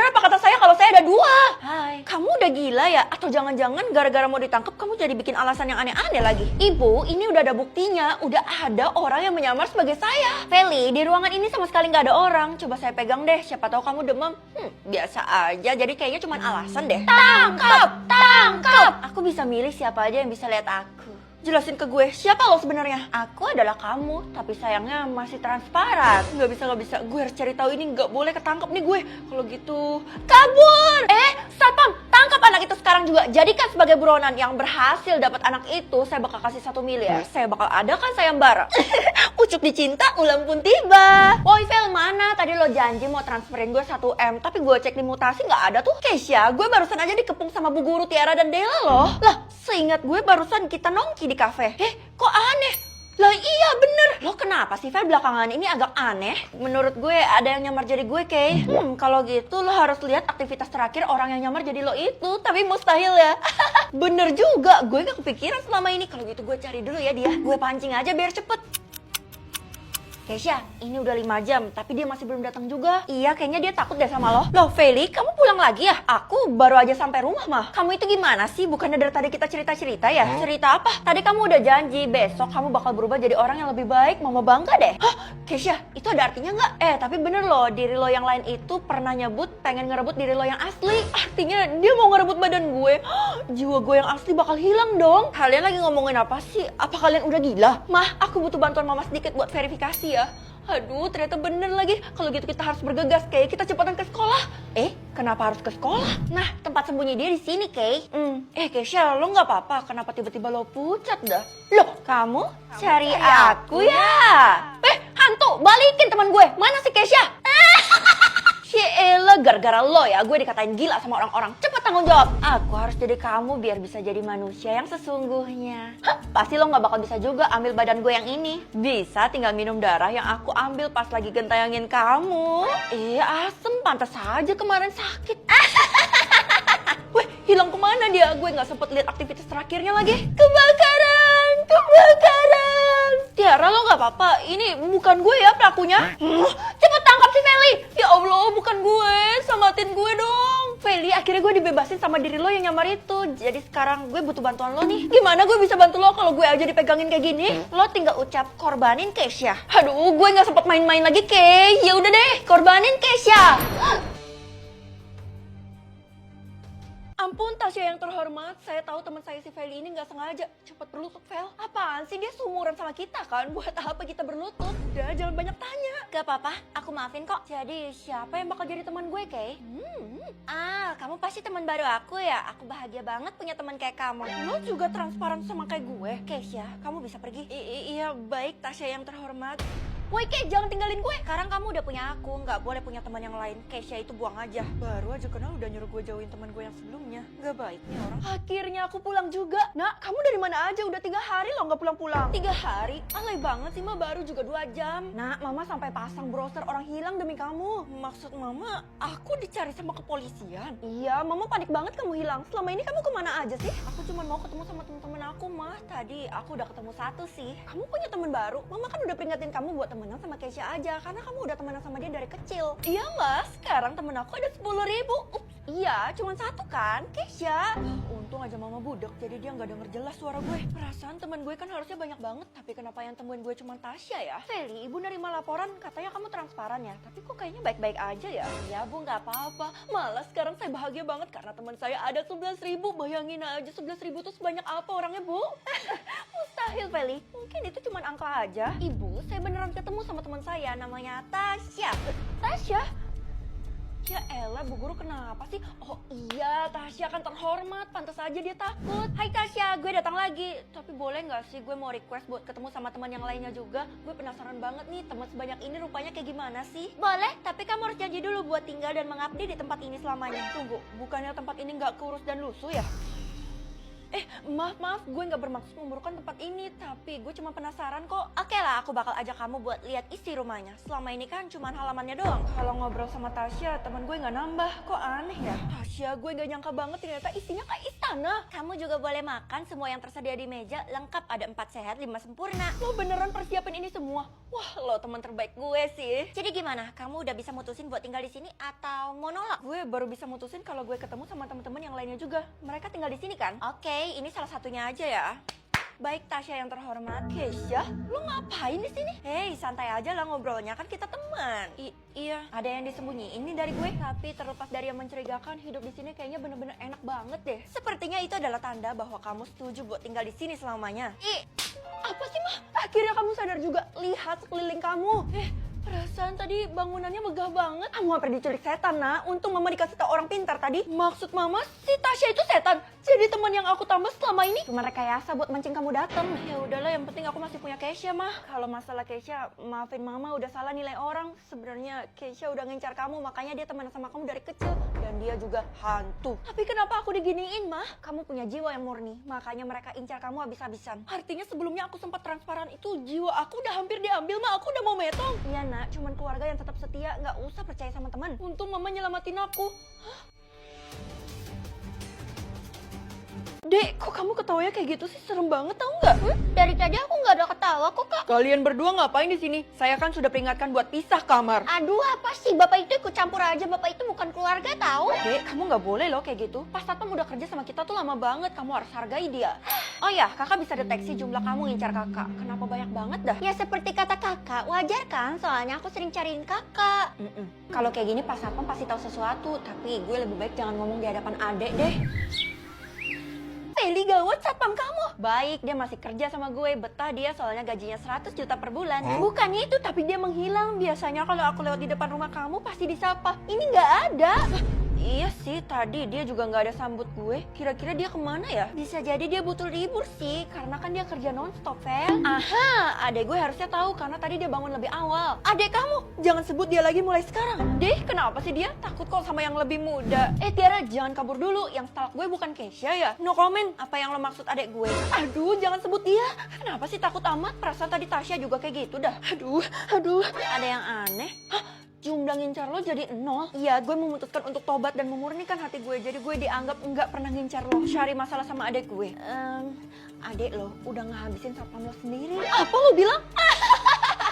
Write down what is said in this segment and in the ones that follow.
bener apa kata saya kalau saya ada 2? Hai, kamu udah gila ya? Atau jangan-jangan gara-gara mau ditangkap kamu jadi bikin alasan yang aneh-aneh lagi? Ibu, ini udah ada buktinya. Udah ada orang yang menyamar sebagai saya. Feli, di ruangan ini sama sekali nggak ada orang. Coba saya pegang deh, siapa tahu kamu demam. Biasa aja, jadi kayaknya cuma alasan deh. Tangkap! Tangkap! Aku bisa milih siapa aja yang bisa lihat aku. Jelasin ke gue, siapa lo sebenarnya? Aku adalah kamu, tapi sayangnya masih transparan. Nggak bisa. Gue harus cari tahu ini, nggak boleh ketangkep nih gue. Kalau gitu, kabur! Satpam, tangkap anak itu sekarang juga. Jadikan sebagai buronan yang berhasil dapat anak itu, saya bakal kasih 1 miliar. Saya bakal adakan sayembara. Ucuk dicinta, ulang pun tiba. Woi Vel, mana? Tadi lo janji mau transferin gue 1M, tapi gue cek di mutasi nggak ada tuh. Keisha, gue barusan aja dikepung sama Bu Guru Tiara dan Dela loh. Lah, seingat gue barusan kita nongki di kafe. Kok aneh? Lah iya bener. Lo kenapa sih Vel belakangan ini agak aneh? Menurut gue ada yang nyamar jadi gue, Kay. Kalau gitu lo harus lihat aktivitas terakhir orang yang nyamar jadi lo itu. Tapi mustahil ya. Bener juga, gue gak kepikiran selama ini. Kalau gitu gue cari dulu ya dia. Gue pancing aja biar cepet. Keisha, ini udah 5 jam, tapi dia masih belum datang juga. Iya, kayaknya dia takut deh sama lo. Loh, Feli, kamu pulang lagi ya? Aku baru aja sampai rumah, mah. Kamu itu gimana sih? Bukannya dari tadi kita cerita-cerita ya? Cerita apa? Tadi kamu udah janji, besok kamu bakal berubah jadi orang yang lebih baik. Mama bangga deh. Hah? Keisha, itu ada artinya nggak? Tapi bener loh, diri lo yang lain itu pernah nyebut pengen ngerebut diri lo yang asli. Artinya dia mau ngerebut badan gue. Jiwa gue yang asli bakal hilang dong. Kalian lagi ngomongin apa sih? Apa kalian udah gila? Mah, aku butuh bantuan mama sedikit buat verifikasi ya. Aduh, ternyata bener lagi. Kalau gitu kita harus bergegas, Kay. Kita cepatan ke sekolah. Kenapa harus ke sekolah? Nah, tempat sembunyi dia di sini, Kay. Keisha, lo nggak apa-apa? Kenapa tiba-tiba lo pucat dah? Loh, kamu cari aku ya? Hantu, balikin teman gue. Mana si Keisha? Ciela, gara-gara lo ya gue dikatain gila sama orang-orang. Cepet tanggung jawab. Aku harus jadi kamu biar bisa jadi manusia yang sesungguhnya. Pasti lo gak bakal bisa juga ambil badan gue yang ini. Bisa tinggal minum darah yang aku ambil pas lagi gentayangin kamu. Asem, pantas aja kemarin sakit. Weh, hilang kemana dia? Gue gak sempet lihat aktivitas terakhirnya lagi. Kebakaran! Tiara, lo gak apa-apa? Ini bukan gue ya pelakunya. Cepet tangkap si Feli. Ya Allah, bukan gue. Selamatin gue dong. Feli, akhirnya gue dibebasin sama diri lo yang nyamar itu. Jadi sekarang gue butuh bantuan lo nih. Gimana gue bisa bantu lo kalau gue aja dipegangin kayak gini? Lo tinggal ucap korbanin Keisha. Aduh, gue gak sempet main-main lagi, Kay. Ya udah deh, korbanin Keisha. Ampun Tasya yang terhormat, saya tahu teman saya si Feli ini nggak sengaja. Cepet berlutut, Fel. Apaan sih, dia seumuran sama kita kan? Buat apa kita berlutut? Udah, jangan banyak tanya. Gak apa-apa, aku maafin kok. Jadi siapa yang bakal jadi teman gue, Kay? Kamu pasti teman baru aku ya? Aku bahagia banget punya teman kayak kamu. Lo juga transparan sama kayak gue. Keisha, kamu bisa pergi? Iya, baik Tasya yang terhormat. Woi Kay, jangan tinggalin gue. Sekarang kamu udah punya aku, nggak boleh punya teman yang lain. Keisha itu buang aja. Baru aja kenal udah nyuruh gue jauhin teman gue yang sebelumnya. Gak baik nih orang. Akhirnya aku pulang juga. Nak, kamu dari mana aja? Udah 3 hari loh nggak pulang-pulang. 3 hari? Alay banget sih, mah baru juga 2 jam. Nak, mama sampai pasang browser orang hilang demi kamu. Maksud mama, aku dicari sama kepolisian. Iya, mama panik banget kamu hilang. Selama ini kamu kemana aja sih? Aku cuma mau ketemu sama teman-teman aku, mah. Tadi aku udah ketemu 1 sih. Kamu punya teman baru? Mama kan udah peringatin kamu buat temenan sama Keisha aja, karena kamu udah temenan sama dia dari kecil. Iya mas, sekarang temen aku ada 10.000. Iya, cuma 1 kan, Keisha. Untung aja mama budak, jadi dia nggak denger jelas suara gue. Perasaan temen gue kan harusnya banyak banget, tapi kenapa yang temuin gue cuma Tasya ya? Feli, ibu nerima laporan, katanya kamu transparan ya, tapi kok kayaknya baik-baik aja ya? Iya bu, nggak apa-apa. Malah sekarang saya bahagia banget karena teman saya ada 11.000. Bayangin aja 11.000 tuh sebanyak apa orangnya bu? Mustahil Feli, mungkin itu cuma angka aja. Ibu, saya beneran ketemu sama teman saya, namanya Tasya. Tasya? Ya elah, Bu Guru kenapa sih? Oh iya, Tasya kan terhormat, pantas aja dia takut. Hai Tasya, gue datang lagi. Tapi boleh nggak sih gue mau request buat ketemu sama teman yang lainnya juga? Gue penasaran banget nih, teman sebanyak ini rupanya kayak gimana sih? Boleh, tapi kamu harus janji dulu buat tinggal dan mengabdi di tempat ini selamanya. Tunggu, bukannya tempat ini nggak kurus dan lusuh ya? Maaf, gue nggak bermaksud memburukan tempat ini, tapi gue cuma penasaran kok. Oke lah, aku bakal ajak kamu buat lihat isi rumahnya. Selama ini kan cuma halamannya doang. Kalau ngobrol sama Tasya, teman gue nggak nambah. Kok aneh ya? Tasya, gue nggak nyangka banget ternyata isinya kayak istana. Kamu juga boleh makan semua yang tersedia di meja, lengkap ada 4 sehat 5 sempurna. Lo beneran persiapin ini semua? Wah, lo teman terbaik gue sih. Jadi gimana? Kamu udah bisa mutusin buat tinggal di sini atau mau nolak? Gue baru bisa mutusin kalau gue ketemu sama teman-teman yang lainnya juga. Mereka tinggal di sini kan? Oke, ini salah satunya aja ya. Baik Tasya yang terhormat. Keisha, lu ngapain di sini? Hei, santai aja lah ngobrolnya, kan kita teman. Iya, ada yang disembunyiin ini dari gue. Tapi terlepas dari yang mencurigakan, hidup di sini kayaknya bener-bener enak banget deh. Sepertinya itu adalah tanda bahwa kamu setuju buat tinggal di sini selamanya. Apa sih mah? Akhirnya kamu sadar juga. Lihat sekeliling kamu. Perasaan tadi bangunannya megah banget. Kamu hampir diculik setan, nak. Untung mama dikasih tau orang pintar tadi. Maksud mama, si Tasya itu setan. Jadi teman yang aku tambah selama ini cuma rekayasa buat mancing kamu datang. Ya udahlah, yang penting aku masih punya Keisha, mah. Kalau masalah Keisha, maafin mama udah salah nilai orang. Sebenarnya Keisha udah ngincar kamu, makanya dia teman sama kamu dari kecil. Dan dia juga hantu. Tapi kenapa aku diginiin, mah? Kamu punya jiwa yang murni, makanya mereka incar kamu habis-habisan. Artinya sebelumnya aku sempat transparan itu, jiwa aku udah hampir diambil, mah. Aku udah mau metong. Iya, nak, cuman keluarga yang tetap setia, nggak usah percaya sama teman. Untung mama nyelamatin aku. Dek, kok kamu ketawanya kayak gitu sih? Serem banget, tau nggak? Dari tadi aku nggak ada ketawa kok, Kak. Kalian berdua ngapain di sini? Saya kan sudah peringatkan buat pisah kamar. Aduh, apa sih? Bapak itu ikut campur aja. Bapak itu bukan keluarga, tahu? Dek, kamu nggak boleh loh kayak gitu. Pas Satpam udah kerja sama kita tuh lama banget. Kamu harus hargai dia. Oh ya, kakak bisa deteksi jumlah kamu ngincar kakak. Kenapa banyak banget dah? Ya seperti kata kakak, wajar kan? Soalnya aku sering cariin kakak. Kalau kayak gini Pak Satpam pasti tahu sesuatu. Tapi gue lebih baik jangan ngomong di hadapan adek deh. Feli, gawat, Satpam kamu. Baik, dia masih kerja sama gue. Betah dia soalnya gajinya 100 juta per bulan. Bukannya itu, tapi dia menghilang. Biasanya kalau aku lewat di depan rumah kamu pasti disapa. Ini nggak ada. Iya sih, tadi dia juga nggak ada sambut gue. Kira-kira dia kemana ya? Bisa jadi dia butuh libur sih, karena kan dia kerja nonstop, Fel. Aha, adek gue harusnya tahu karena tadi dia bangun lebih awal. Adek kamu, jangan sebut dia lagi mulai sekarang. Deh, kenapa sih dia? Takut kok sama yang lebih muda. Tiara, jangan kabur dulu. Yang stalk gue bukan Keisha ya? No comment. Apa yang lo maksud adek gue? Aduh, jangan sebut dia. Kenapa sih takut amat? Perasaan tadi Tasya juga kayak gitu dah. Aduh. Ada yang aneh. Hah? Jumlah ngincar lo jadi 0. Iya, gue memutuskan untuk tobat dan memurnikan hati gue. Jadi gue dianggap nggak pernah ngincar lo. Cari masalah sama adek gue. Adek lo udah ngehabisin satpam lo sendiri. Apa lo bilang?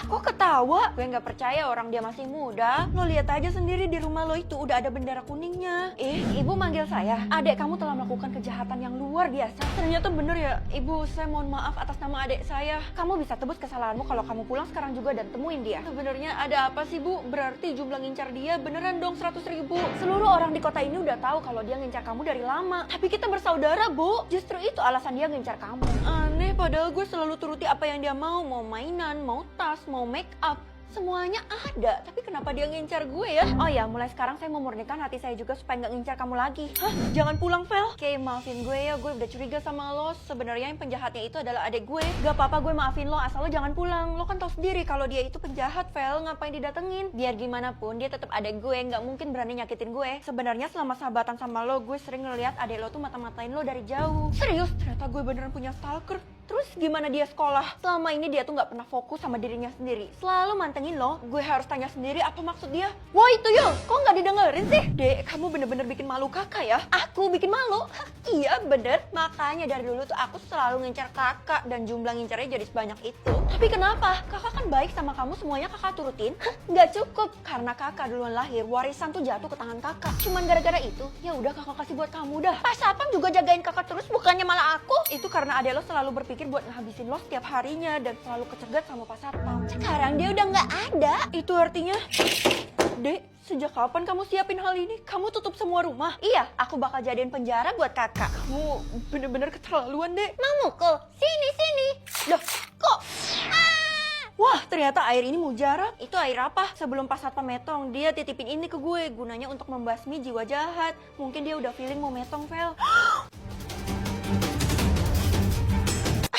Kok ketawa? Gue nggak percaya orang dia masih muda. Lo lihat aja sendiri di rumah lo itu udah ada bendera kuningnya. Ibu manggil saya. Adek kamu telah melakukan kejahatan yang luar biasa. Ternyata bener ya, ibu. Saya mohon maaf atas nama adek saya. Kamu bisa tebus kesalahanmu kalau kamu pulang sekarang juga dan temuin dia. Sebenarnya ada apa sih, Bu? Berarti jumlah ngincar dia beneran dong 100.000. Seluruh orang di kota ini udah tahu kalau dia ngincar kamu dari lama. Tapi kita bersaudara, Bu. Justru itu alasan dia ngincar kamu. Aneh, padahal gue selalu turuti apa yang dia mau. Mau mainan, mau tas, mau make up, semuanya ada. Tapi kenapa dia ngincar gue ya? Oh ya, mulai sekarang saya memurnikan hati saya juga supaya nggak ngincar kamu lagi. Hah? Jangan pulang, Fel. Oke, maafin gue ya. Gue udah curiga sama lo. Sebenarnya yang penjahatnya itu adalah adik gue. Gak apa-apa, gue maafin lo. Asal lo jangan pulang. Lo kan tahu sendiri kalau dia itu penjahat, Fel. Ngapain didatengin? Biar gimana pun, dia tetap adik gue. Nggak mungkin berani nyakitin gue. Sebenarnya selama sahabatan sama lo, gue sering ngeliat adik lo tuh mata-matain lo dari jauh. Serius? Ternyata gue beneran punya stalker. Terus gimana dia sekolah? Selama ini dia tuh nggak pernah fokus sama dirinya sendiri. Selalu mantengin lo. Gue harus tanya sendiri apa maksud dia. Woi tuyul, kok nggak didengerin sih? Dek, kamu bener-bener bikin malu kakak ya? Aku bikin malu? Iya bener. Makanya dari dulu tuh aku selalu ngincar kakak. Dan jumlah ngincarnya jadi sebanyak itu. Tapi kenapa? Kakak kan baik sama kamu, semuanya kakak turutin. Nggak cukup. Karena kakak duluan lahir, warisan tuh jatuh ke tangan kakak. Cuman gara-gara itu, ya udah kakak kasih buat kamu dah. Pas Satpam juga jagain kakak terus, bukannya malah aku. Itu karena adek lo selalu berpikir buat ngehabisin lo setiap harinya dan selalu kecegat sama Pak Satpam. Sekarang dia udah nggak ada. Itu artinya, Dek, sejak kapan kamu siapin hal ini? Kamu tutup semua rumah? Iya, aku bakal jadiin penjara buat kakak. Kamu bener-bener keterlaluan, Dek. Mau mukul? Sini. Loh, kok? Wah, ternyata air ini mujarab. Itu air apa? Sebelum Pak Satpam metong, dia titipin ini ke gue. Gunanya untuk membasmi jiwa jahat. Mungkin dia udah feeling mau metong, Fel.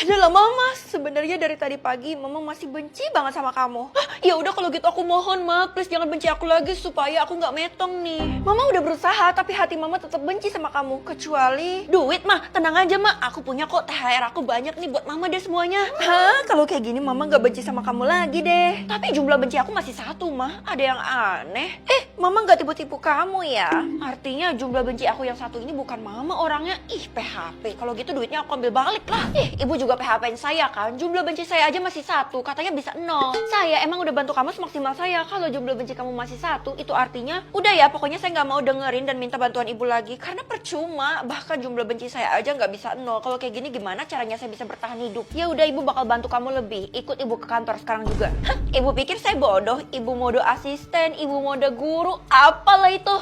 Adalah Mama. Sebenarnya dari tadi pagi Mama masih benci banget sama kamu. Ya udah kalau gitu aku mohon Ma, please jangan benci aku lagi supaya aku nggak metong nih. Mama udah berusaha tapi hati Mama tetap benci sama kamu. Kecuali duit mah, tenang aja Ma, aku punya kok THR aku banyak nih buat Mama deh semuanya. Hah? Kalau kayak gini Mama nggak benci sama kamu lagi deh. Tapi jumlah benci aku masih 1 Ma, ada yang aneh. Mama nggak tipu-tipu kamu ya? Artinya jumlah benci aku yang 1 ini bukan Mama orangnya. Ih PHP, kalau gitu duitnya aku ambil balik lah. Ibu juga PHP-in saya kan, jumlah benci saya aja masih 1, katanya bisa 0. Saya emang udah bantu kamu semaksimal saya. Kalau jumlah benci kamu masih 1, itu artinya udah ya, pokoknya saya nggak mau dengerin dan minta bantuan ibu lagi. Karena percuma, bahkan jumlah benci saya aja nggak bisa 0. Kalau kayak gini gimana caranya saya bisa bertahan hidup? Ya udah, ibu bakal bantu kamu lebih. Ikut ibu ke kantor sekarang juga. Ibu pikir saya bodoh? Ibu mode asisten, ibu mode guru, apalah itu.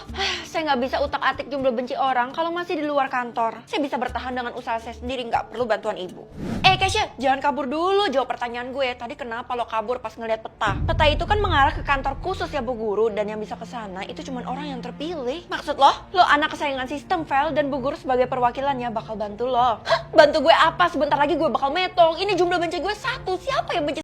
Saya nggak bisa utak-atik jumlah benci orang kalau masih di luar kantor. Saya bisa bertahan dengan usaha saya sendiri, nggak perlu bantuan ibu. Kesha, jangan kabur dulu. Jawab pertanyaan gue. Tadi kenapa lo kabur pas ngeliat peta? Peta itu kan mengarah ke kantor khusus ya Bu Guru, dan yang bisa ke sana itu cuma orang yang terpilih. Maksud lo anak kesayangan sistem, Vel, dan Bu Guru sebagai perwakilannya bakal bantu lo. Bantu gue apa? Sebentar lagi gue bakal metong. Ini jumlah benci gue 1. Siapa yang benci